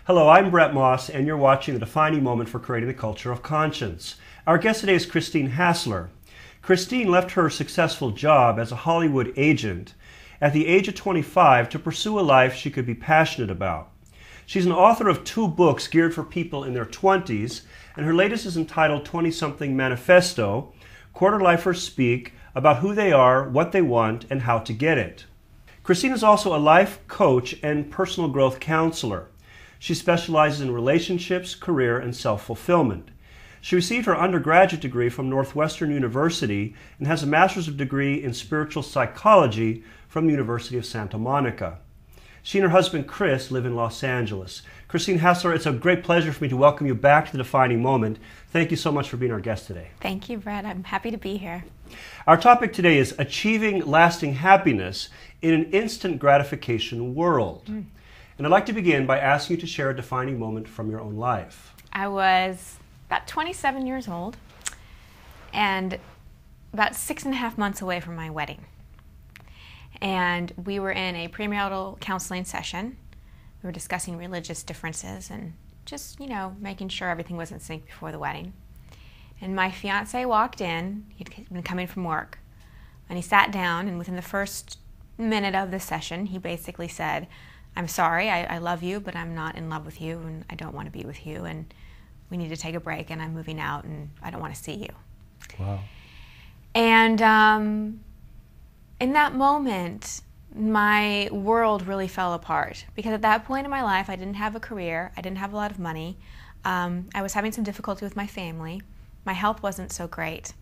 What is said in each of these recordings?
Hello, I'm Bret Moss, and you're watching The Defining Moment for Creating the Culture of Conscience. Our guest today is Christine Hassler. Christine left her successful job as a Hollywood agent at the age of 25 to pursue a life she could be passionate about. She's an author of 2 books geared for people in their 20s, and her latest is entitled Something Manifesto. Quarter-lifers speak about who they are, what they want, and how to get it. Christine is also a life coach and personal growth counselor. She specializes in relationships, career, and self-fulfillment. She received her undergraduate degree from Northwestern University and has a master's degree in spiritual psychology from the University of Santa Monica. She and her husband, Chris, live in Los Angeles. Christine Hassler, it's a great pleasure for me to welcome you back to The Defining Moment. Thank you so much for being our guest today. Thank you, Bret. I'm happy to be here. Our topic today is achieving lasting happiness in an instant gratification world. And I'd like to begin by asking you to share a defining moment from your own life. I was about 27 years old and about 6.5 months away from my wedding. And we were in a premarital counseling session. We were discussing religious differences and just, making sure everything was in sync before the wedding. And my fiance walked in. He'd been coming from work. And he sat down, and within the first minute of the session, he basically said, "I'm sorry, I love you, but I'm not in love with you, and I don't want to be with you, and we need to take a break, and I'm moving out, and I don't want to see you." Wow. And in that moment, my world really fell apart, because at that point in my life, I didn't have a career, I didn't have a lot of money, I was having some difficulty with my family, my health wasn't so great,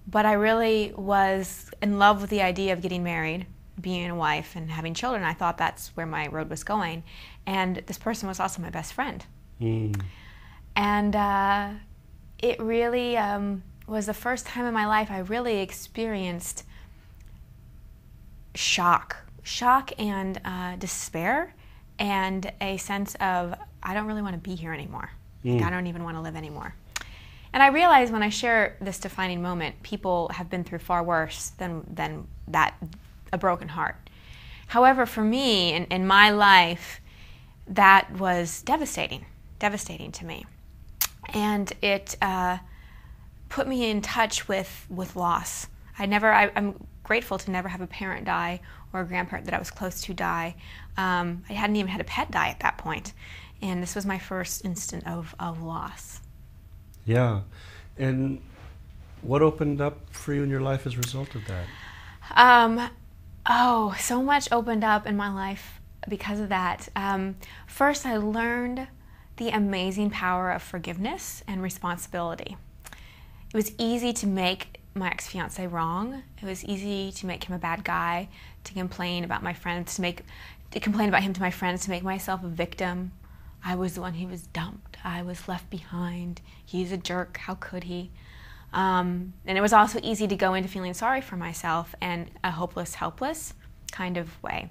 but I really was in love with the idea of getting married, being a wife, and having children. I thought that's where my road was going, and this person was also my best friend. And it really was the first time in my life I really experienced shock and despair, and a sense of, I don't really want to be here anymore. Like, I don't even want to live anymore. And I realized when I share this defining moment, people have been through far worse than that, a broken heart. However, for me, in my life, that was devastating to me. And it put me in touch with loss. I'm grateful to never have a parent die or a grandparent that I was close to die. I hadn't even had a pet die at that point. And this was my first instant of loss. Yeah. And what opened up for you in your life as a result of that? So much opened up in my life because of that. First, I learned the amazing power of forgiveness and responsibility. It was easy to make my ex-fiance wrong. It was easy to make him a bad guy, to complain about my friends, to complain about him to my friends, to make myself a victim. I was the one who was dumped. I was left behind. He's a jerk. How could he? And it was also easy to go into feeling sorry for myself and a hopeless, helpless kind of way.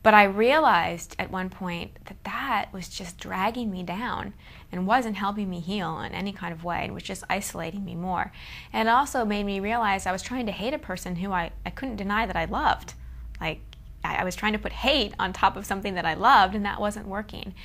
But I realized at one point that was just dragging me down and wasn't helping me heal in any kind of way, and was just isolating me more. And it also made me realize I was trying to hate a person who I couldn't deny that I loved. Like, I was trying to put hate on top of something that I loved, and that wasn't working.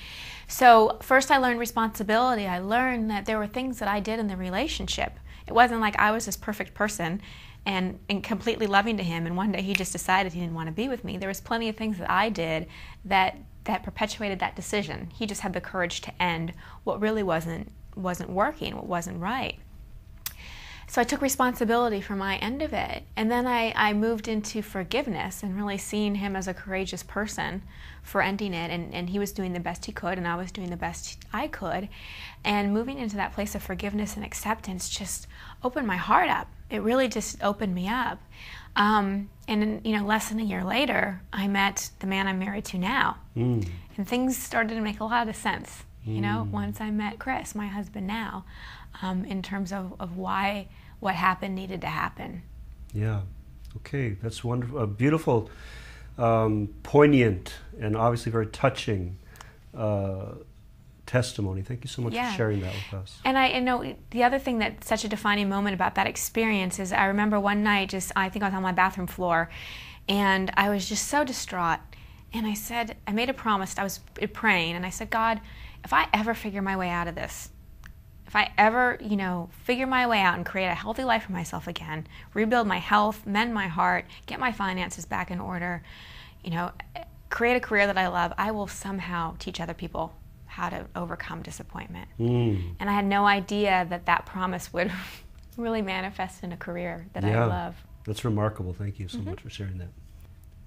So first I learned responsibility. I learned that there were things that I did in the relationship. It wasn't like I was this perfect person and completely loving to him, and one day he just decided he didn't want to be with me. There was plenty of things that I did that perpetuated that decision. He just had the courage to end what really wasn't working, what wasn't right. So I took responsibility for my end of it, and then I moved into forgiveness and really seeing him as a courageous person for ending it, and he was doing the best he could, and I was doing the best I could, and moving into that place of forgiveness and acceptance just opened my heart up. It really just opened me up. And less than a year later, I met the man I'm married to now, and things started to make a lot of sense. Once I met Chris, my husband now, in terms of why what happened needed to happen. Yeah. Okay, that's wonderful. A beautiful, poignant, and obviously very touching testimony. Thank you so much for sharing that with us. And I know the other thing that's such a defining moment about that experience is I remember one night, I think I was on my bathroom floor, and I was just so distraught. And I said, I made a promise. I was praying, and I said, God, if I ever figure my way out of this, if I ever, figure my way out and create a healthy life for myself again, rebuild my health, mend my heart, get my finances back in order, create a career that I love, I will somehow teach other people how to overcome disappointment. And I had no idea that promise would really manifest in a career that I love. That's remarkable. Thank you so much for sharing that.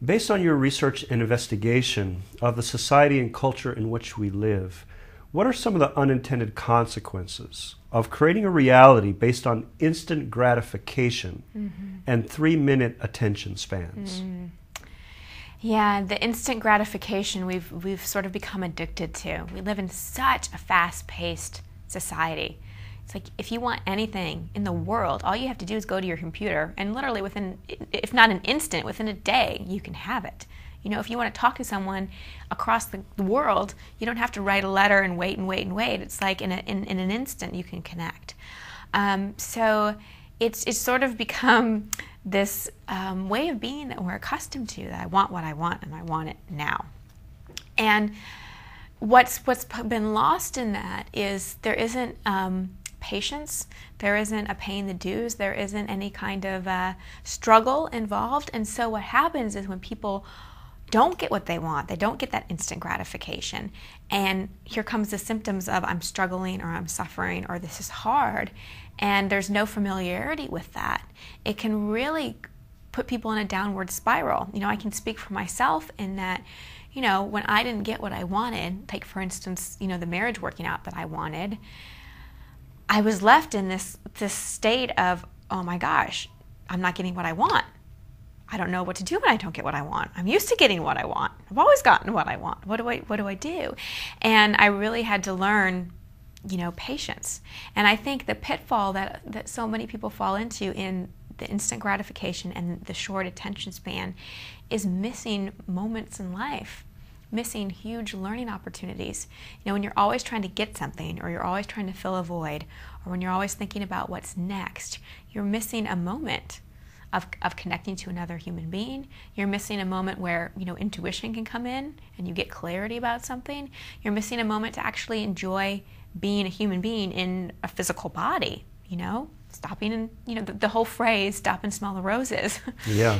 Based on your research and investigation of the society and culture in which we live, what are some of the unintended consequences of creating a reality based on instant gratification and 3-minute attention spans? Yeah, the instant gratification we've sort of become addicted to. We live in such a fast-paced society. It's like if you want anything in the world, all you have to do is go to your computer, and literally within, if not an instant, within a day, you can have it. If you want to talk to someone across the world, you don't have to write a letter and wait and wait and wait. It's like in an instant you can connect. So it's sort of become this way of being that we're accustomed to, that I want what I want and I want it now. And what's been lost in that is there isn't patience, there isn't a paying the dues, there isn't any kind of struggle involved. And so what happens is when people don't get what they want, they don't get that instant gratification, and here comes the symptoms of I'm struggling or I'm suffering or this is hard, and there's no familiarity with that, it can really put people in a downward spiral. I can speak for myself in that, when I didn't get what I wanted, take for instance, the marriage working out that I wanted, I was left in this state of, oh my gosh, I'm not getting what I want. I don't know what to do when I don't get what I want. I'm used to getting what I want. I've always gotten what I want. What do I do? And I really had to learn, patience. And I think the pitfall that so many people fall into in the instant gratification and the short attention span is missing moments in life, missing huge learning opportunities. When you're always trying to get something, or you're always trying to fill a void, or when you're always thinking about what's next, you're missing a moment of connecting to another human being. You're missing a moment where, intuition can come in and you get clarity about something. You're missing a moment to actually enjoy being a human being in a physical body, stopping and, the whole phrase, stop and smell the roses,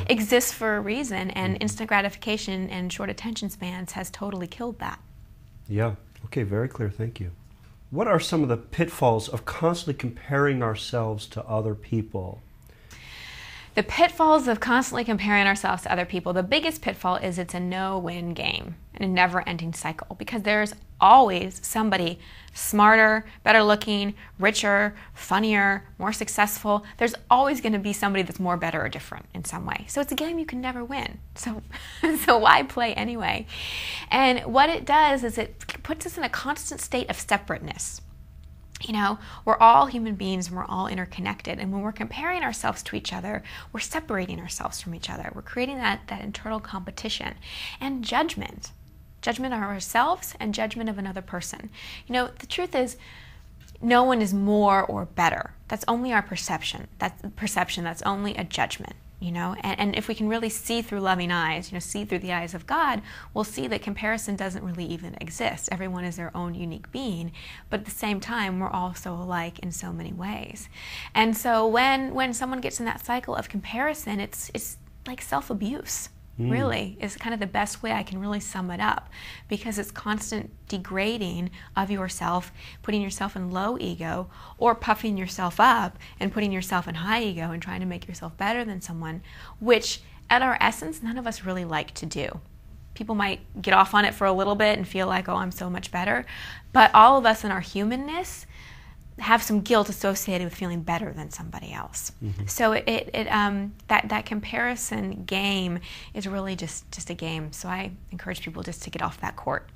exists for a reason, and instant gratification and short attention spans has totally killed that. Yeah, okay, very clear, thank you. What are some of the pitfalls of constantly comparing ourselves to other people? The pitfalls of constantly comparing ourselves to other people, the biggest pitfall is it's a no-win game and a never-ending cycle, because there's always somebody smarter, better looking, richer, funnier, more successful. There's always going to be somebody that's more, better, or different in some way. So it's a game you can never win. So why play anyway? And what it does is it puts us in a constant state of separateness. We're all human beings and we're all interconnected. And when we're comparing ourselves to each other, we're separating ourselves from each other. We're creating that internal competition and judgment of ourselves and judgment of another person. The truth is, no one is more or better. That's only our perception. That's only a judgment. And if we can really see through loving eyes, see through the eyes of God, we'll see that comparison doesn't really even exist. Everyone is their own unique being, but at the same time, we're all so alike in so many ways. And so when someone gets in that cycle of comparison, it's like self-abuse. Really is kind of the best way I can really sum it up, because it's constant degrading of yourself, putting yourself in low ego, or puffing yourself up and putting yourself in high ego and trying to make yourself better than someone, which at our essence none of us really like to do. People might get off on it for a little bit and feel like, oh, I'm so much better, but all of us in our humanness have some guilt associated with feeling better than somebody else. So that comparison game is really just a game. So I encourage people just to get off that court.